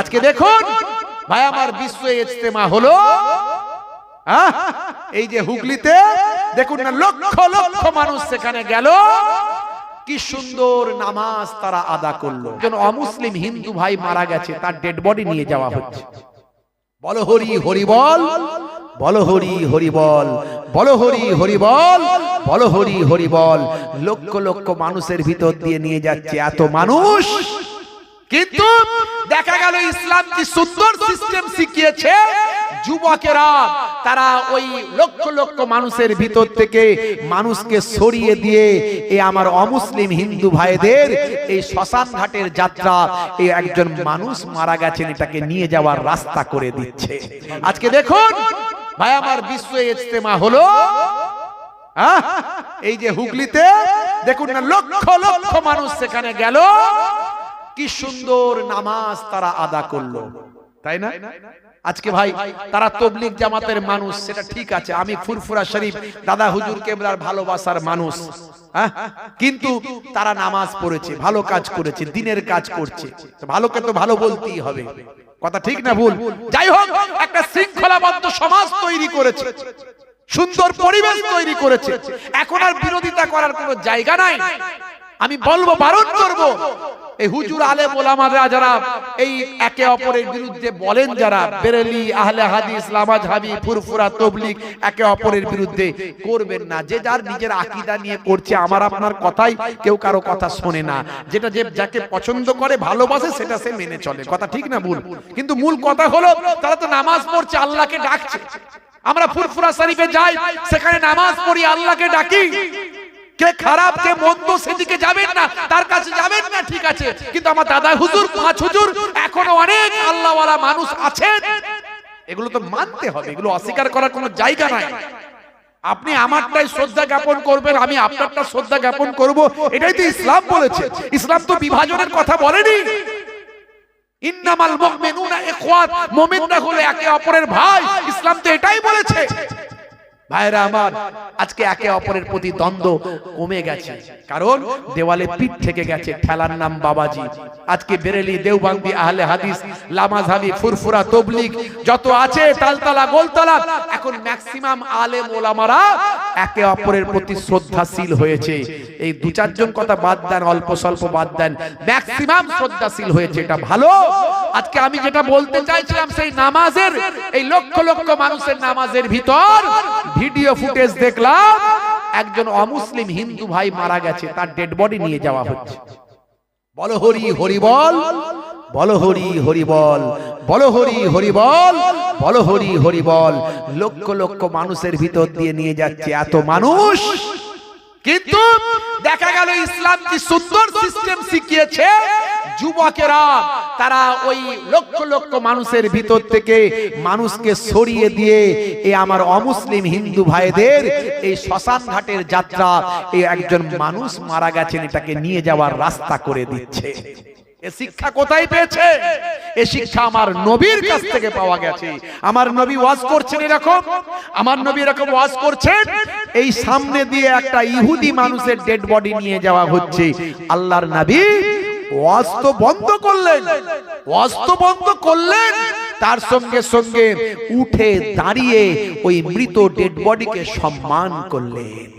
আজকে দেখুন ভাই আমার বিশ্ব ইজতেমা হলো এই যে হুগলিতে দেখুন না, লক্ষ লক্ষ মানুষ সেখানে গেল, কি সুন্দর নামাজ তারা আদা করলো। একজন অমুসলিম হিন্দু ভাই মারা গেছে, তার ডেড বডি নিয়ে যাওয়া হচ্ছে। বলো হরি হরি বল, বলো হরি হরি বল, বলো হরি হরি বল, বলো হরি হরি বল। লক্ষ লক্ষ মানুষের ভিতর দিয়ে নিয়ে যাচ্ছে এত মানুষ, কিন্তু দেখা গেল ইসলাম কি সুন্দর সিস্টেম শিখিয়েছে। যুবকেরা তারা ওই লক্ষ লক্ষ মানুষের ভিতর থেকে মানুষকে সরিয়ে দিয়ে এই আমার অমুসলিম হিন্দু ভাইদের এই শ্মশান ঘাটের যাত্রা, এই একজন মানুষ মারা গেছেন এটাকে নিয়ে যাওয়ার রাস্তা করে দিচ্ছে। আজকে দেখুন ভাই আমার বিশ্ব ইজতেমা হলো এই যে হুগলিতে দেখুন না, লক্ষ লক্ষ মানুষ সেখানে গেল, কি সুন্দর নামাজ তারা আদা করলো, তাই না? আজকে ভাই তারা তবলিগ জামাতের মানুষ, সেটা ঠিক আছে, আমি ফুরফুরা শরীফ দাদা হুজুর কেবলার ভালোবাসার মানুষ, কিন্তু তারা নামাজ পড়েছে, ভালো কাজ করেছে, দিনের কাজ করছে, ভালোকে তো ভালো বলতেই হবে, কথা ঠিক না ভুল? যাই হোক, একটা শৃঙ্খলাবদ্ধ সমাজ তৈরি করেছে, সুন্দর পরিবেশ তৈরি করেছে, এখন আর বিরোধিতা করার কোনো জায়গা নাই। আমি বলবো, বারণ করবো, এই হুজুর আলেম ওলামারা যারা এই একে অপরের বিরুদ্ধে বলেন, যারা বেরেলি আহলে হাদিস লামাজহাবি ফুরফুরা তবলিগ একে অপরের বিরুদ্ধে করবেন না। যে যার নিজের আকীদা নিয়ে করছে, আমার আপনার কথাই কেউ কারো কথা শোনে না, যেটা যে যাকে পছন্দ করে ভালোবাসে সেটা সে মেনে চলে, কথা ঠিক না ভুল? কিন্তু মূল কথা হলো তারা তো নামাজ পড়ছে, আল্লাহকে ডাকছে। আমরা ফুরফুরা শরীফে যাই, সেখানে নামাজ পড়ি, আল্লাহকে ডাকি। কে খারাপ কে মন্দ সেদিকে যাবেন না, তার কাছে যাবেন না, ঠিক আছে, কিন্তু আমার দাদা হুজুর পাঁচ হুজুর এখনো অনেক আল্লাহওয়ালা মানুষ আছেন, এগুলো তো মানতে হবে, এগুলো অস্বীকার করার কোনো জায়গা নাই। আপনি আমারটাই শ্রদ্ধা জ্ঞাপন করবেন, আমি আপনারটা শ্রদ্ধা জ্ঞাপন করব, এটাই তো ইসলাম বলেছে। ইসলাম তো বিভাজনের কথা বলেনি। ইন্নামাল মুমিনুনা ইখওয়াত, মুমিনরা হলো একে অপরের ভাই, ইসলাম তো এটাই বলেছে। ভাইরা আমার, আজকে একে অপরের প্রতি দ্বন্দ্ব কমে গেছে, কারণ দেওয়ালে পিঠ থেকে গেছে, ঠেলার নাম বাবাজি। আজকে বেরেলি দেওবন্দি আহলে হাদিস লামাজহাবি ফুরফুরা তবলিগ যত আছে, তালতলা গোলতলা, এখন ম্যাক্সিমাম আলেম ওলামারা একে অপরের প্রতি শ্রদ্ধাশীল হয়েছে। এই দু চারজন কথা বাদ দেন, অল্প স্বল্প বাদ দেন, ম্যাক্সিমাম শ্রদ্ধাশীল হয়েছে, এটা ভালো। আজকে আমি যেটা বলতে চাইছিলাম, সেই নামাজের, এই লক্ষ লক্ষ মানুষের নামাজের ভিতর ভিডিও ফুটেজ দেখলাম, একজন অমুসলিম হিন্দু ভাই মারা গেছে, তার ডেড বডি নিয়ে যাওয়া হচ্ছে। বলো হরি হরি বল, বলো হরি হরি বল, বলো হরি হরি বল, বলো হরি হরি বল। লক্ষ লক্ষ মানুষের ভিতর দিয়ে নিয়ে যাচ্ছে এত মানুষ, কিন্তু দেখা গেল ইসলাম কি সুন্দর সিস্টেম শিখিয়েছে। যুবকেরা তারা ওই লক্ষ লক্ষ মানুষের ভিতর থেকে মানুষকে সরিয়ে দিয়ে এই আমার অমুসলিম হিন্দু ভাইদের এই শ্মশান ঘাটের যাত্রা, এই একজন মানুষ মারা গেছেন এটাকে নিয়ে যাওয়ার রাস্তা করে দিচ্ছে। এ শিক্ষা কোথায় পেয়েছে? এই শিক্ষা আমার নবীর কাছ থেকে পাওয়া গেছে। আমার নবী ওয়াজ করছেন এরকম, আমার নবী এরকম ওয়াজ করছেন, এই সামনে দিয়ে একটা ইহুদি মানুষের ডেড বডি নিয়ে যাওয়া হচ্ছে, আল্লাহর নবী ওয়াজ তো বন্ধ করলেন, ওয়াজ তো বন্ধ করলেন, তার সঙ্গে সঙ্গে উঠে দাঁড়িয়ে ওই মৃত ডেড বডিকে সম্মান করলেন।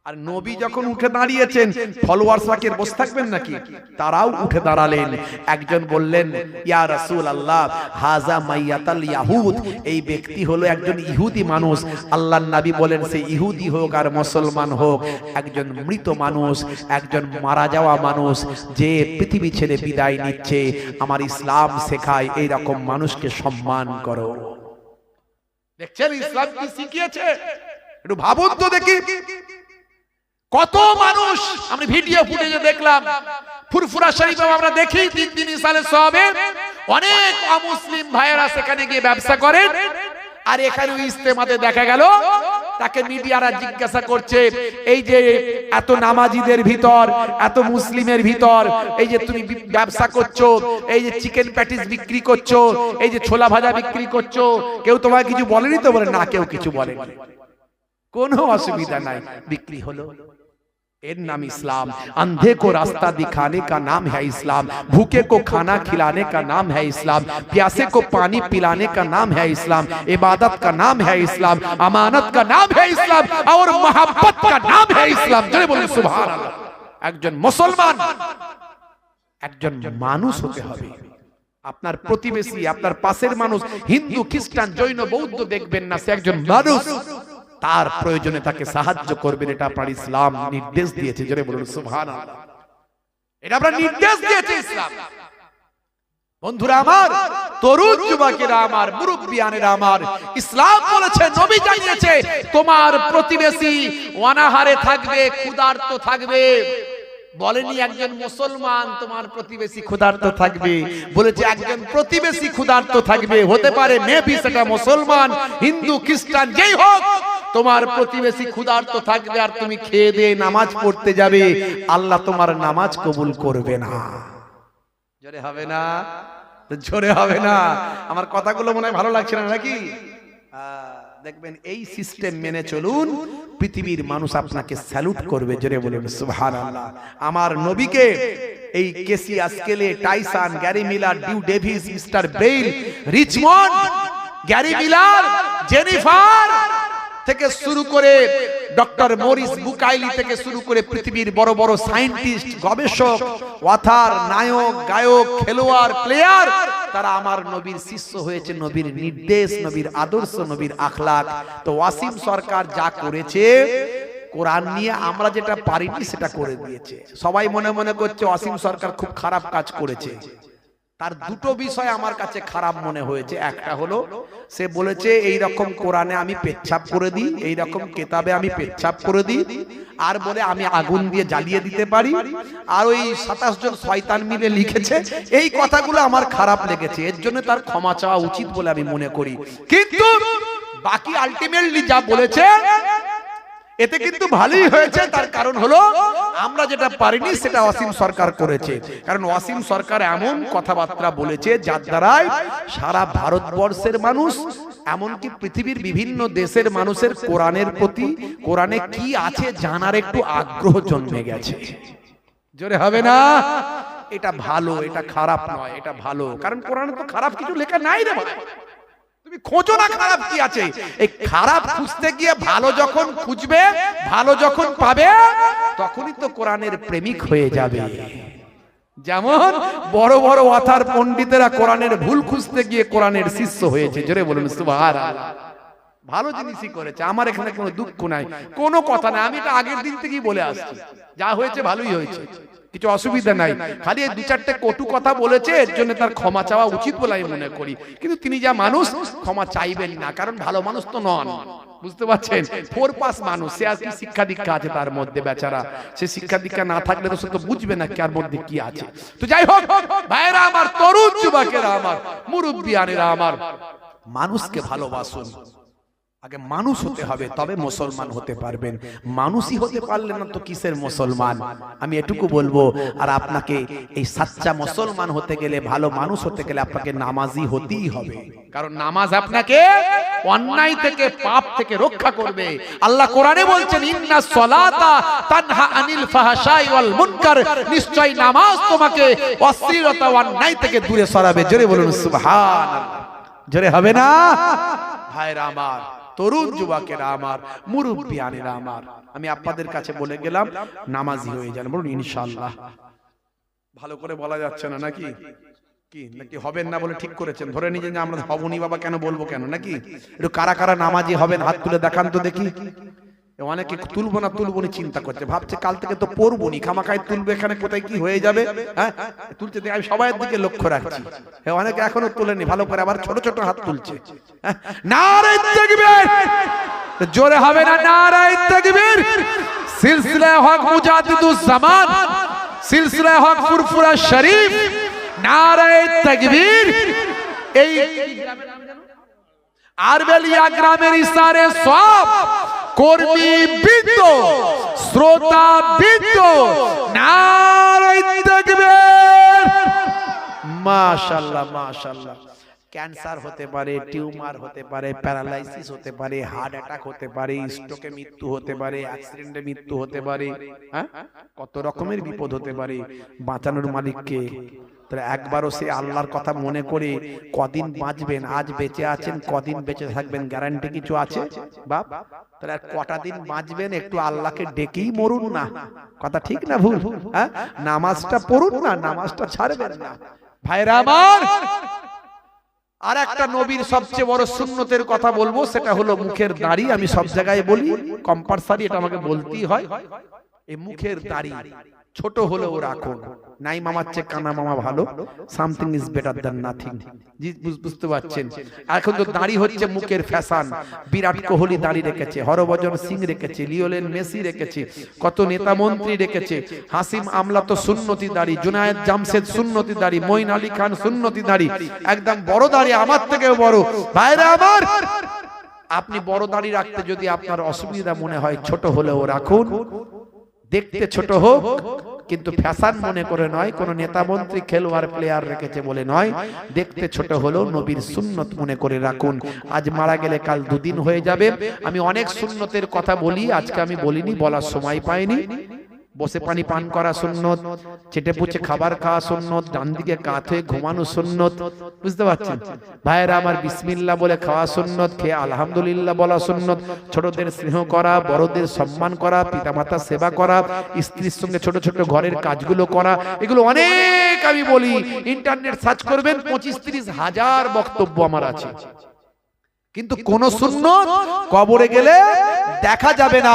আর নবী যখন উঠে দাঁড়িয়েছেন, ফলোয়ার্সরা কি বসে থাকবেন নাকি? তারাও উঠে দাঁড়ালেন। একজন বললেন, ইয়া রাসূলুল্লাহ, হাযা মাইয়াতাল ইয়াহুদ, এই ব্যক্তি হলো একজন ইহুদি মানুষ। আল্লাহর নবী বলেন, সে ইহুদি হোক আর মুসলমান হোক, একজন মৃত মানুষ, একজন মারা যাওয়া মানুষ, যে পৃথিবী ছেড়ে বিদায় নিচ্ছে, আমার ইসলাম শেখায় এই রকম মানুষকে সম্মান করো। দেখছেন ইসলাম কি শিখিয়েছে? একটু ভাবুন তো দেখি, কত মানুষ আমি ভিডিও ফুটেজে দেখলাম। ফুরফুরা শরীফে আমরা দেখি 3 দিন ইসালে সওয়াবে অনেক অমুসলিম ভাইয়েরা সেখানে গিয়ে ব্যবসা করেন, আর এখানে ইজতেমাতে দেখা গেল তাকে মিডিয়ারা জিজ্ঞাসা করছে, এই যে এত নামাজিদের ভিতর, এত মুসলিমের ভিতর, এই যে তুমি ব্যবসা করছো, এই যে চিকেন প্যাটিস বিক্রি করছো, এই যে ছোলা ভাজা বিক্রি করছো, কেউ তোমায় কিছু বলেনি তো? বলে না, কেউ কিছু বলেনি, কোনো অসুবিধা নাই, বিক্রি হলো। एर नाम इस्लाम। अंधे को रास्ता दिखाने का नाम है इस्लाम, भूखे को खाना खिलाने का नाम है इस्लाम, प्यासे को पानी पिलाने का नाम है इस्लाम, इबादत का नाम है इस्लाम, अमानत का नाम है इस्लाम और मोहब्बत का नाम है इस्लाम। जरे बोलें सुभान अल्लाह। একজন মুসলমান একজন মানুষ হতে হবে। আপনার প্রতিবেশী, আপনার পাশের মানুষ হিন্দু, খ্রিস্টান, জৈন, বৌদ্ধ দেখবেন না, সে একজন মানুষ। তার প্রয়োজনে তাকে সাহায্য করবেন, এটা আপনার ইসলাম নির্দেশ দিয়েছে। জোরে বলুন সুবহানাল্লাহ। এটা আপনার নির্দেশ দিয়েছে ইসলাম। বন্ধুরা আমার, তরুণ যুবকেরা আমার, মুরব্বিয়ানেরা আমার, ইসলাম বলেছে, নবী জানিয়েছে, তোমার প্রতিবেশী অনাহারে থাকবে, ক্ষুধার্ত থাকবে। বলেনি একজন মুসলমান তোমার প্রতিবেশী ক্ষুধার্ত থাকবে, বলেছে একজন প্রতিবেশী ক্ষুধার্ত থাকবে। হতে পারে মেবি সেটা মুসলমান, হিন্দু, খ্রিস্টান, যেই হোক, তোমার প্রতিবেশী ক্ষুধার্ত থাকবে আর তুমি খেয়ে দিয়ে নামাজ পড়তে যাবে, আল্লাহ তোমার নামাজ কবুল করবে না। জোরে হবে না? জোরে হবে না? আমার কথাগুলো মনে হয় ভালো লাগছে না নাকি? দেখবেন এই সিস্টেম মেনে চলুন, পৃথিবীর মানুষ আপনাকে স্যালুট করবে। জোরে বলুন সুবহানাল্লাহ। আমার নবীকে এই কেসি আস্কেলে, Tyson, Gary Miller, Dew Davis, mister Bale, Richmond, Gary Miller, Jennifer থেকে শুরু করে ডক্টর মরিস বুকাইলি থেকে শুরু করে পৃথিবীর বড় বড় সায়েন্টিস্ট, গবেষক, অথার, নায়ক, গায়ক, খেলোয়াড়, প্লেয়ার, তারা আমার নবীর শিষ্য হয়েছে। নবীর নির্দেশ, নবীর আদর্শ, নবীর আখলাক। তো ওয়াসিম সরকার যা করেছে, কোরআন নিয়ে আমরা যেটা পারিনি সেটা করে দিয়েছে। সবাই মনে মনে করছে ওয়াসিম সরকার খুব খারাপ কাজ করেছে। তার দুটো বিষয় আমার কাছে খারাপ মনে হয়েছে। একটা হলো সে বলেছে এই রকম কোরআনে আমি পেচ্ছাপ করে দিই, এই রকম কিতাবে আমি পেচ্ছাপ করে দিই, আর বলে আমি আগুন দিয়ে জ্বালিয়ে দিতে পারি, আর ওই 27 জন শয়তান মিলে লিখেছে। এই কথাগুলো আমার খারাপ লেগেছে, এর জন্য তার ক্ষমা চাওয়া উচিত বলে আমি মনে করি। কিন্তু বাকি আলটিমেটলি যা বলেছে এতে কিন্তু ভালোই হয়েছে। তার কারণ হলো আমরা যেটা পারিনি সেটা ওয়াসিম সরকার করেছে। কারণ ওয়াসিম সরকার এমন কথাবার্তা বলেছে যার দ্বারাই সারা ভারতবর্ষের মানুষ, এমনকি পৃথিবীর বিভিন্ন দেশের মানুষের কোরআনের প্রতি, কোরআনে কি আছে জানার একটু আগ্রহ জন্মে গেছে। জোরে হবে না? এটা ভালো, এটা খারাপ নয়, এটা ভালো। কারণ কোরআনে তো খারাপ কিছু লেখা নাই রে ভাই। তুমি খোঁজো না খারাপ কি আছে। এই খারাপ খুঁজতে গিয়ে ভালো যখন খুঁজবে, ভালো যখন পাবে, তখনই তো কোরআনের প্রেমিক হয়ে যাবে। যেমন বড় বড় অথার পণ্ডিতেরা কোরআনের ভুল খুঁজতে গিয়ে কোরআনের শিষ্য হয়েছে। জোরে বলুন সুবহানাল্লাহ। ভালো জিনিসই করেছে, আমার এখানে কোনো দুঃখ নাই, কোনো কথা নাই। আমি এটা আগের দিন থেকেই বলে আসছি, যা হয়েছে ভালোই হয়েছে, কিছু অসুবিধা নাই। খালি এই দু চারটে কটু কথা বলেছে, এর জন্য তার ক্ষমা চাওয়া উচিত বলে আমি মনে করি। কিন্তু তিনি যা মানুষ, ক্ষমা চাইবেন না, কারণ ভালো মানুষ তো নন। বুঝতে পারছেন? 4 পাস মানুষ, সে আর কি শিক্ষা দীক্ষা আছে তার মধ্যে বেচারা। সে শিক্ষা দীক্ষা না থাকলে তো সে তো বুঝবে না কার মধ্যে কি আছে। তো যাই হোক ভাইরা আমার, তরুণ যুবকেরা আমার, মুরব্বিয়ানেরা আমার, মানুষকে ভালোবাসুন। আগে মানুষ হতে হবে, তবে মুসলমান হতে পারবেন। মানুষই হতে পারলেন না তো কিসের মুসলমান? আমি এটুকু বলবো। আর আপনাকে এই সাচ্চা মুসলমান হতে গেলে, ভালো মানুষ হতে গেলে আপনাকে নামাজি হতেই হবে। কারণ নামাজ আপনাকে অন্যায় থেকে, পাপ থেকে রক্ষা করবে। আল্লাহ কোরআনে বলছেন, ইন্নাস সালাতা তানহা আনিল ফাহশাই ওয়াল মুনকার, নিশ্চয় নামাজ তোমাকে অশ্লীলতা ও অন্যায় থেকে দূরে সরাবে। জোরে বলুন সুবহানাল্লাহ। জোরে হবে না? ভাইরা আমার, তরুণ যুবকেরা আমার, মুরব্বিয়ানেরা আমার, আমি আপনাদের কাছে বলে গেলাম নামাজি হয়ে যান। বলুন ইনশাআল্লাহ। ভালো করে বলা যাচ্ছে না নাকি? কি নাকি হবেন না বলে ঠিক করেছেন? ধরে নিয়েছেন যে আমরা হবনি বাবা, কেন বলবো কেন নাকি? একটু কারা কারা নামাজি হবেন হাত তুলে দেখান তো দেখি। অনেকে তুলবো না তুলবো না চিন্তা করছে, ভাবছে কাল থেকে তো পড়বো নি, খামাখাই তুলবে, এখানে কোথায় কি হয়ে যাবে। হ্যাঁ, তুলছে, আমি সবাই দিকে লক্ষ্য রাখছি। অনেকে এখনো তোলেনি, ভালো করে আবার ছোট ছোট হাত তুলছে। নারে তাকবীর, জোরে হবে না? নারে তাকবীর। সিলসিলা হক মুজাদ্দিদুজ জামান, সিলসিলা হক ফুরফুরা শরীফ, নারে তাকবীর। এই আরবেলিয়া গ্রামের ইসারে সব কর্মী বৃন্দ, শ্রোতা বৃন্দ, নারে তাকবীর। মাশাআল্লাহ মাশাআল্লাহ। ক্যান্সার হতে পারে, টিউমার হতে পারে, প্যারালাইসিস হতে পারে, হার্ট অ্যাটাক হতে পারে, স্ট্রোকে মৃত্যু হতে পারে, অ্যাক্সিডেন্টে মৃত্যু হতে পারে, হ্যাঁ কত রকমের বিপদ হতে পারে। বাঁচানোর মালিককে। তাহলে একবারও সে আল্লাহর কথা মনে করে কদিন বাঁচবেন, আজ বেঁচে আছেন, কদিন বেঁচে থাকবেন, গ্যারান্টি কিছু আছে বাপ? তাহলে আর কটা দিন বাঁচবেন, একটু আল্লাহকে ডেকেই মরুন না। কথা ঠিক না ভুল? হ্যাঁ, নামাজটা পড়ুন না, নামাজটা ছাড়বেন না। ভাইরা আমার, আর একটা নবীর সবচেয়ে বড় সুন্নতের কথা বলবো, সেটা হলো মুখের দাড়ি। আমি সব জায়গায় বলি, কম্পালসারি এটা আমাকে বলতেই হয়। এই মুখের দাড়ি ছোট হলেও রাখুন। নাই মামার চেয়ে কানা মামা ভালো, something is better than nothing. বুঝতে পারছেন? এখন তো দাড়ি হচ্ছে মুখের ফ্যাশন। বিরাট কোহলি দাড়ি রেখেছে, হরভজন সিং রেখেছে, লিওনেল মেসি রেখেছে, কত নেতা মন্ত্রী রেখেছে। হাসিম আমলা তো সুন্নতি দাড়ি, জুনায়েদ জামশেদ সুন্নতি দাড়ি, মঈন আলী খান সুন্নতি দাড়ি, একদম বড় দাড়ি, আমার থেকেও বড়। ভাইরা আমার, আপনি বড় দাড়ি রাখতে যদি আপনার অসুবিধা মনে হয়, ছোট হলেও রাখুন। দেখতে ছোট হোক, কিন্তু ফ্যাশন মনে করে নয়, কোন নেতা মন্ত্রী খেলোয়াড় প্লেয়ার রেখেছে বলে নয়। দেখতে ছোট হলেও নবীর সুন্নত মনে করে রাখুন। আজ মারা গেলে কাল দুদিন হয়ে যাবে। আমি অনেক সুন্নতের কথা বলি, আজকে আমি বলিনি, বলার সময় পাইনি। বসে পানি পান করা সুন্নত, চেটে পুচে খাবার খাওয়া সুন্নত, ডান দিকে কাত হয়ে ঘুমানো সুন্নত। বুঝতে পারছেন ভাইয়েরা আমার? বিসমিল্লাহ বলে খাওয়া সুন্নত, খেয়ে আলহামদুলিল্লাহ বলা সুন্নত। ছোটদের স্নেহ করা, বড়দের সম্মান করা, পিতামাতার সেবা করা, স্ত্রীর সঙ্গে ছোট ছোট ঘরের কাজগুলো করা, এগুলো অনেক আমি বলি। ইন্টারনেট সার্চ করবেন, 25-30 হাজার বক্তব্য আমার আছে। কিন্তু কোন সুন্নত কবরে গেলে দেখা যাবে না।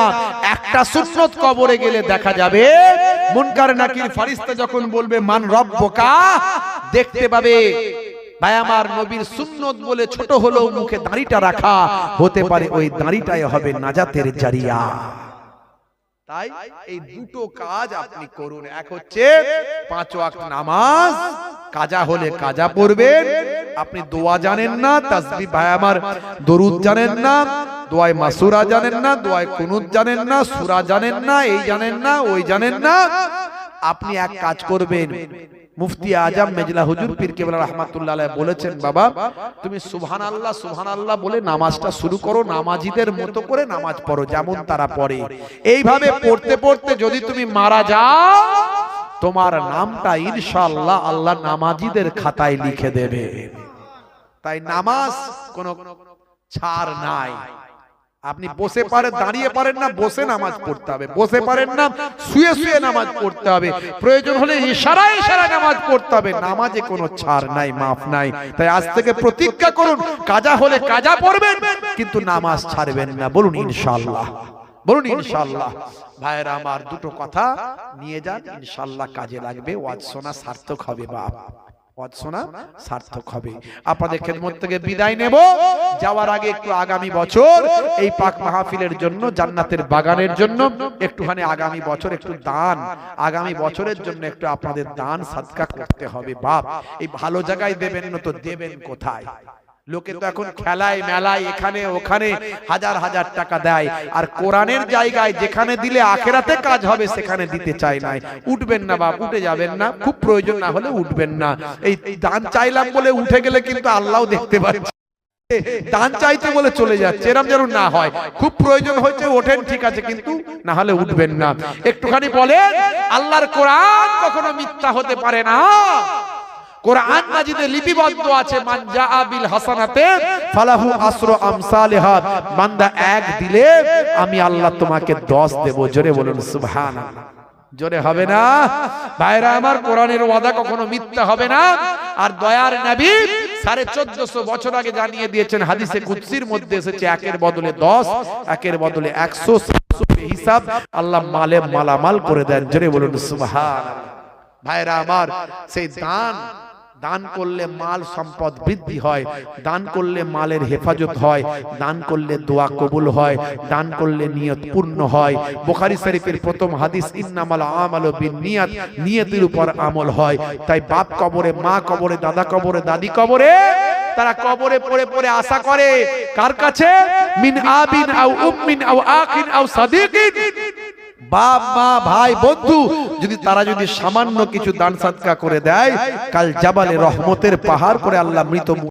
একটা সুন্নত কবরে গেলে দেখা যাবে। মুনকার নাকির ফেরেশতা যখন বলবে মান রব্বুকা, দেখতে পাবে। ভাই আমার, নবীর সুন্নত বলে ছোট হলেও মুখে দাড়িটা রাখা হতে পারে, ওই দাড়িটাই হবে নাজাতের জারিয়া। তাই এই দুটো কাজ আপনি করুন। এক হচ্ছে 5 ওয়াক্ত নামাজ, কাজা হলে কাজা পড়বেন। আপনি দোয়া জানেন না, তাসবিহ, ভাই আমার দরুদ জানেন না, দোয়ায় মাসুরা জানেন না, দোয়ায় কুনুত জানেন না, সূরা জানেন না, এই জানেন না, ওই জানেন না। আপনি এক কাজ করবেন, মুফতি আজম মেজলা হুজুর পীর কেবলা রাহমাতুল্লাহ আলাইহি বলেছেন, বাবা তুমি সুবহানাল্লাহ সুবহানাল্লাহ বলে নামাজটা শুরু করো, নামাজিদের মতো করে নামাজ পড়ো যেমন তারা পড়ে। এইভাবে পড়তে পড়তে যদি তুমি মারা যাও, তোমার নামটা ইনশাআল্লাহ আল্লাহ নামাজিদের খাতায় লিখে দেবে। তাই নামাজ কোনো ছাড় নাই। আপনি বসে পারেন, দাঁড়িয়ে পারেন না, বসে নামাজ পড়তে হবে। বসে পারেন না, শুয়ে শুয়ে নামাজ পড়তে হবে। প্রয়োজন হলে ইশারায় ইশারায় নামাজ পড়তে হবে। নামাজে কোনো ছাড় নাই, মাফ নাই। তাই আজ থেকে প্রতিজ্ঞা করুন, কাজা হলে কাজা পড়বেন, কিন্তু নামাজ ছাড়বেন না। বলুন ইনশাআল্লাহ, বলুন ইনশাআল্লাহ। ভাইরা আমার, দুটো কথা নিয়ে যান, ইনশাআল্লাহ কাজে লাগবে। ওয়াজ শোনা সার্থক হবে বাপ, ওয়াজ শোনা সার্থক হবে। আপনাদের খেদমত থেকে বিদায় নেব। যাওয়ার আগে একটু আগামী বছর এই পাক মাহফিলের জন্য, জান্নাতের বাগানের জন্য একটুখানি আগামী বছর একটু দান, আগামী বছরের জন্য একটু আপনাদের দান সাদকা করতে হবে বাপ। এই ভালো জায়গায় দেবেন না তো দেবেন কোথায়? লোকে তো এখন খেলায় মেলায় এখানে ওখানে হাজার হাজার টাকা দেয়, আর কোরআনের জায়গায় যেখানে দিলে আখেরাতে কাজ হবে সেখানে দিতে চায় না। উঠবেন না বাপ, উঠে যাবেন না, খুব প্রয়োজন না হলে উঠবেন না। এই দান চাইলাম বলে উঠে গেলে কিন্তু আল্লাহও দেখতে পাচ্ছে, দান চাইতে বলে চলে যাচ্ছে, এরকম যেন না হয়। খুব প্রয়োজন হয়েছে ওঠেন, ঠিক আছে, কিন্তু না হলে উঠবেন না। একটুখানি বলেন, আল্লাহর কোরআন কখনো মিথ্যা হতে পারে না। কোরআন মাজিদে লিপিবদ্ধ আছে, মান জাআ বিল হাসানাতে ফালাহু আসরু আমসালিহা। বান্দা এক দিলে আমি আল্লাহ তোমাকে 10 দেব। জোরে বলুন সুবহানাল্লাহ। জোরে হবে না? ভাইরা আমার, কোরআনের ওয়াদা কখনো মিথ্যা হবে না। আর দয়ার নবী 1450 বছর আগে জানিয়ে দিয়েছেন, হাদিসে কুদসির মধ্যে এসেছে, একের বদলে 10, একের বদলে 100 হিসাব আল্লাহ মালে মালামাল করে দেন। জোরে বলুন সুবহানাল্লাহ। ভাইরা আমার, সেই দান করলে মাল সম্পদ বৃদ্ধি হয়, দান করলে মালের হেফাজত হয়, দান করলে দোয়া কবুল হয়, দান করলে নিয়ত পূর্ণ হয়। বুখারী শরীফের প্রথম হাদিস, ইন্নামাল আমালু বিন্নিয়াত, নিয়তের উপর আমল হয়। তাই বাপ কবরে, মা কবরে, দাদা কবরে, দাদি কবরে, তারা কবরে পড়ে পড়ে আশা করে কার কাছে? মিন আবিন আও উম্মিন আও আখিন আও সাদিকিন। বাপ মা ভাই বন্ধু তারা যদি সামান্য কিছু দান সাদকা করে দেয়, কাল জাবালে রহমতের পাহাড় করে আল্লাহ মৃত